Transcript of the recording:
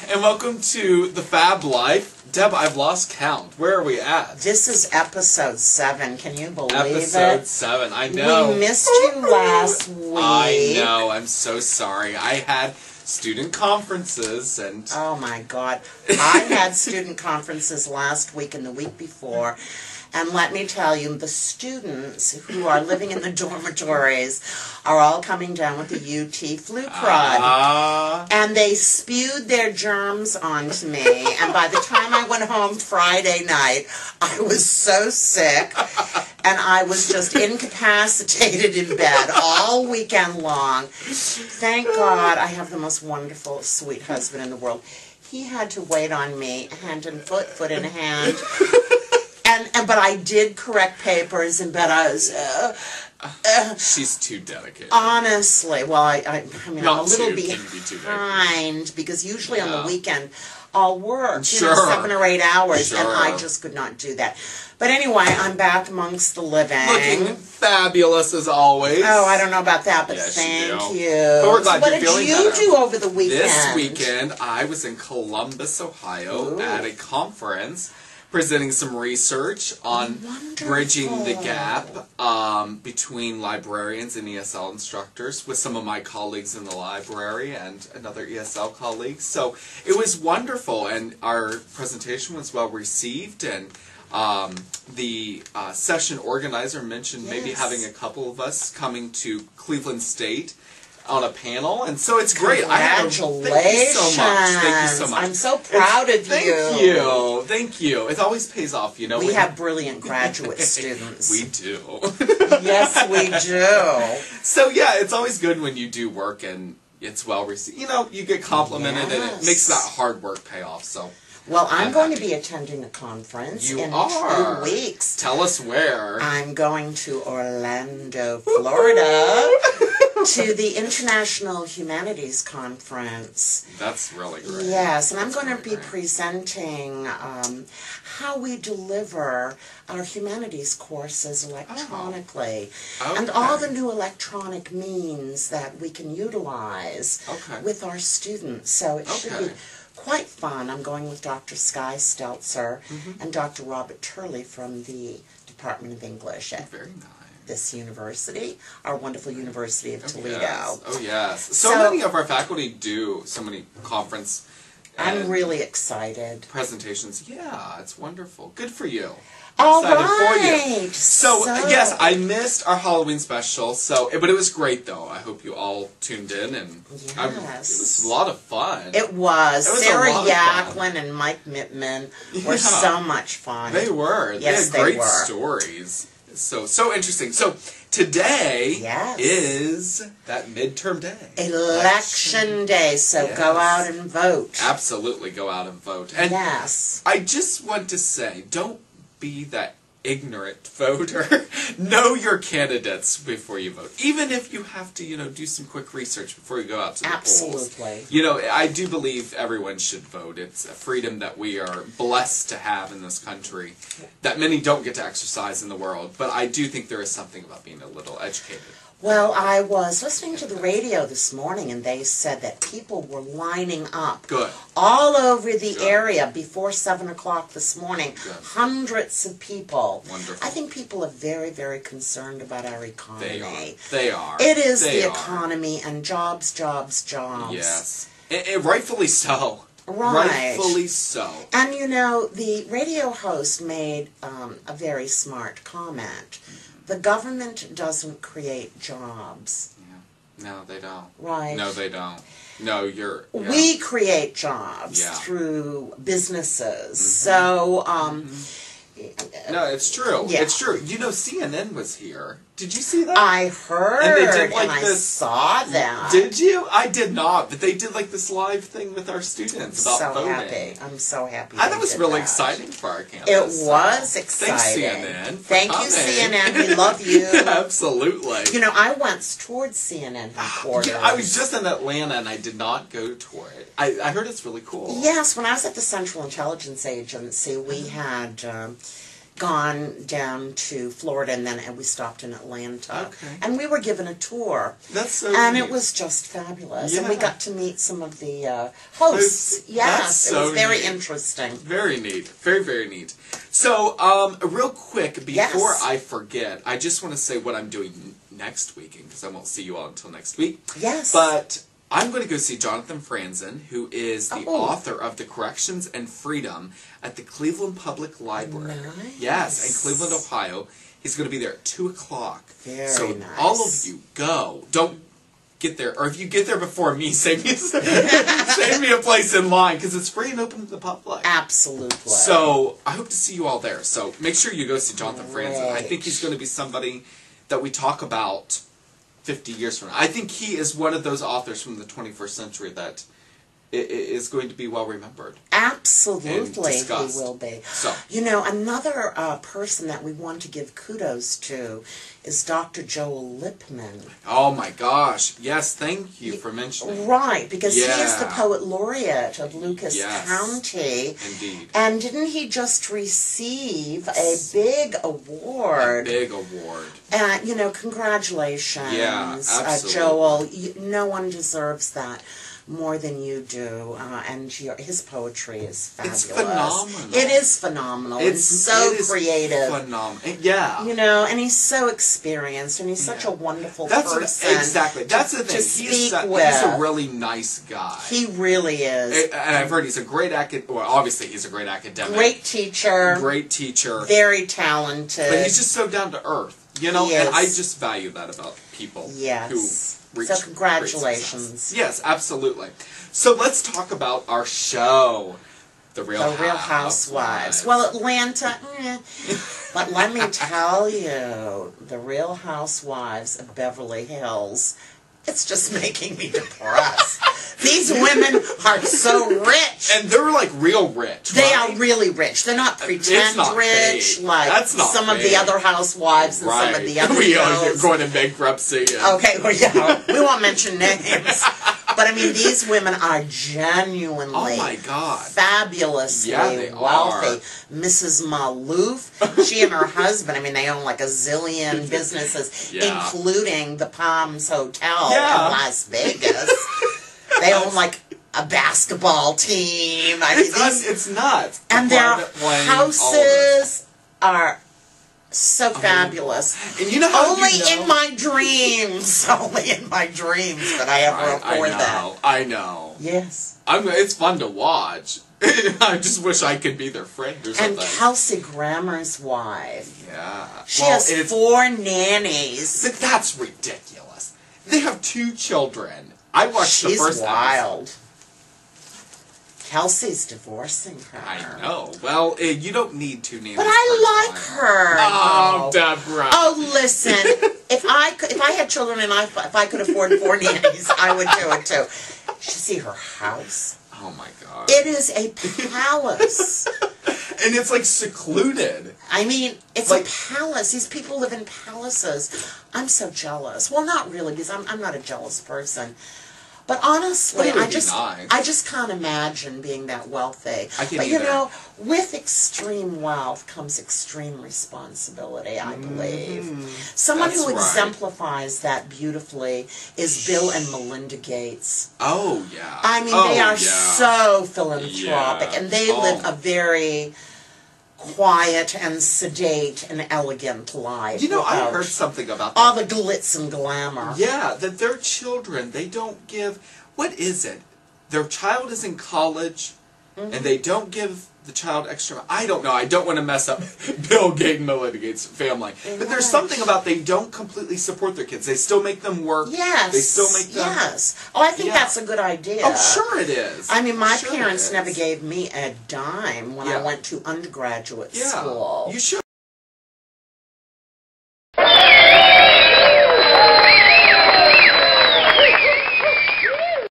and welcome to The Fab Life. Deb, I've lost count. Where are we at? This is episode 7. Can you believe it? Episode 7, I know. We missed you last week. I know, I'm so sorry. I had student conferences and... Oh my God. I had student conferences last week and the week before. And let me tell you, the students who are living in the dormitories are all coming down with the UT flu crud. And they spewed their germs onto me. And by the time I went home Friday night, I was so sick. And I was just incapacitated in bed all weekend long. Thank God I have the most wonderful, sweet husband in the world. He had to wait on me, hand and foot, foot in hand. But I did correct papers in bed. I was... she's too dedicated. Honestly. Well, I mean, I'm a little be behind because usually on the weekend I'll work, sure. 7 or 8 hours, sure. and I just could not do that. But anyway, I'm back amongst the living. Looking fabulous as always. Oh, I don't know about that, but yes, thank you. But we're glad so you're feeling better. What did you do over the weekend? This weekend, I was in Columbus, Ohio at a conference presenting some research on bridging the gap between librarians and ESL instructors with some of my colleagues in the library and another ESL colleague. So it was wonderful, and our presentation was well received, and the session organizer mentioned maybe having a couple of us coming to Cleveland State on a panel, and so it's great. Congratulations. Thank you so much. Thank you so much. I'm so proud of you. Thank you. Thank you. It always pays off, you know. We have brilliant graduate students. We do. Yes, we do. So, yeah, it's always good when you do work and it's well received. You know, you get complimented and it makes that hard work pay off, so... Well, I'm going to be attending a conference in 2 weeks. Tell us where. I'm going to Orlando, Florida, to the International Humanities Conference. That's really great. Yes, and I'm going to be presenting how we deliver our humanities courses electronically. And all the new electronic means that we can utilize with our students. So it should be quite fun. I'm going with Dr. Skye Stelzer and Dr. Robert Turley from the Department of English at this university, our wonderful University of Toledo. Yes. Oh, yes. So many of our faculty do so many conference I'm really excited. Presentations. Yeah, it's wonderful. Good for you. All excited right. for you. So, yes, I missed our Halloween special, but it was great, though. I hope you all tuned in, and it was a lot of fun. It was. Sarah Yacklin and Mike Mittman were so much fun. They were. Yes, they had great stories. So interesting. So, today is that midterm day. Election day, so go out and vote. Absolutely, go out and vote. And I just want to say, don't be that ignorant voter. Know your candidates before you vote. Even if you have to, do some quick research before you go out to the polls. I do believe everyone should vote. It's a freedom that we are blessed to have in this country that many don't get to exercise in the world. But I do think there is something about being a little educated. Well, I was listening to the radio this morning, and they said that people were lining up all over the area before 7 o'clock this morning. Hundreds of people. Wonderful. I think people are very, very concerned about our economy. They are. It is the economy and jobs, jobs, jobs. Yes. And rightfully so. Right. Rightfully so. And, the radio host made a very smart comment. The government doesn't create jobs. Yeah. No, they don't. Right. No, they don't. No, we create jobs through businesses. So, no, it's true. It's true. CNN was here. Did you see that? I heard, and they did I saw that. Did you? I did not, but they did this live thing with our students about voting. I'm so happy. I thought it was really exciting for our campus. It was exciting. Thanks, CNN. Thank you, CNN. We love you. Absolutely. I went towards CNN headquarters. I was just in Atlanta, and I did not go toward it. I heard it's really cool. Yes, when I was at the Central Intelligence Agency, we had... gone down to Florida, and then we stopped in Atlanta. Okay. And we were given a tour. That's so And neat. it was just fabulous. Yeah. And we got to meet some of the hosts. Yes, it was very interesting. Very neat. Very, very neat. So, real quick, before I forget, I just want to say what I'm doing next weekend, because I won't see you all until next week. Yes. But I'm going to go see Jonathan Franzen, who is the author of The Corrections and Freedom at the Cleveland Public Library. Nice. Yes, in Cleveland, Ohio. He's going to be there at 2 o'clock. Very so nice. all of you, go. Don't get there. Or if you get there before me, save me a place in line, because it's free and open to the public. Absolutely. So I hope to see you all there. So make sure you go see Jonathan Franzen. I think he's going to be somebody that we talk about 50 years from now. I think he is one of those authors from the 21st century that is going to be well remembered. Absolutely, he will be. So, you know, another person that we want to give kudos to is Dr. Joel Lippman. Oh my gosh. Yes, thank you for mentioning. Right, because he is the poet laureate of Lucas County. Indeed. And didn't he just receive a big award? A big award. You know, congratulations, absolutely. Joel. No one deserves that more than you do, and his poetry is fabulous. It's phenomenal. It is phenomenal. It's so creative. Phenomenal. Yeah. You know, and he's so experienced, and he's such a wonderful person. Exactly. That's the thing. To speak with. He's a really nice guy. He really is. And I've heard he's a great well, obviously he's a great academic. Great teacher. Great teacher. Very talented. But he's just so down to earth. You know, and I just value that about people who reach. So congratulations. Yes, absolutely. So let's talk about our show, The Real Housewives. Well, Atlanta, but let me tell you, The Real Housewives of Beverly Hills, it's just making me depressed. These women are so rich. And they're like real rich, They are really rich. They're not pretend rich fake. like That's not some fake. of the other housewives and some of the other shows. Going into bankruptcy. Okay, well, yeah, we won't mention names. But I mean, these women are genuinely fabulously wealthy. Mrs. Maloof, she and her husband, I mean, they own like a zillion businesses, including the Palms Hotel in Las Vegas. They own like a basketball team. I mean, it's nuts. And their houses are so fabulous. And you know how only in my dreams that I ever afford that. I know. Yes. It's fun to watch. I just wish I could be their friend or something. And Kelsey Grammer's wife. Yeah. She has 4 nannies. But that's ridiculous. They have 2 children. I watched the first wild. episode. Kelsey's divorcing her. I know. Well, you don't need 2 nannies. But I like her. Oh, Deborah. Oh, listen. If I had children and if I could afford 4 nannies, I would do it too. You should see her house. Oh my God. It is a palace. And it's like secluded. I mean, it's like a palace. These people live in palaces. I'm so jealous. Well, not really, because I'm not a jealous person. But honestly, I just can't imagine being that wealthy. But you know, with extreme wealth comes extreme responsibility, I believe. Someone who exemplifies that beautifully is Bill and Melinda Gates. Oh, yeah. I mean, they are so philanthropic, and they live a very quiet and sedate and elegant life. You know, I heard something about that. All the glitz and glamour. Yeah, that their children, they don't give... What is it? Their child is in college, and they don't give the child extra... I don't know. I don't want to mess up Bill Gates and Melinda Gates' family. But there's something about they don't completely support their kids. They still make them work. Yes. They still make them... Yes. Oh, I think that's a good idea. Oh, sure it is. I mean, my parents never gave me a dime when I went to undergraduate school. You should.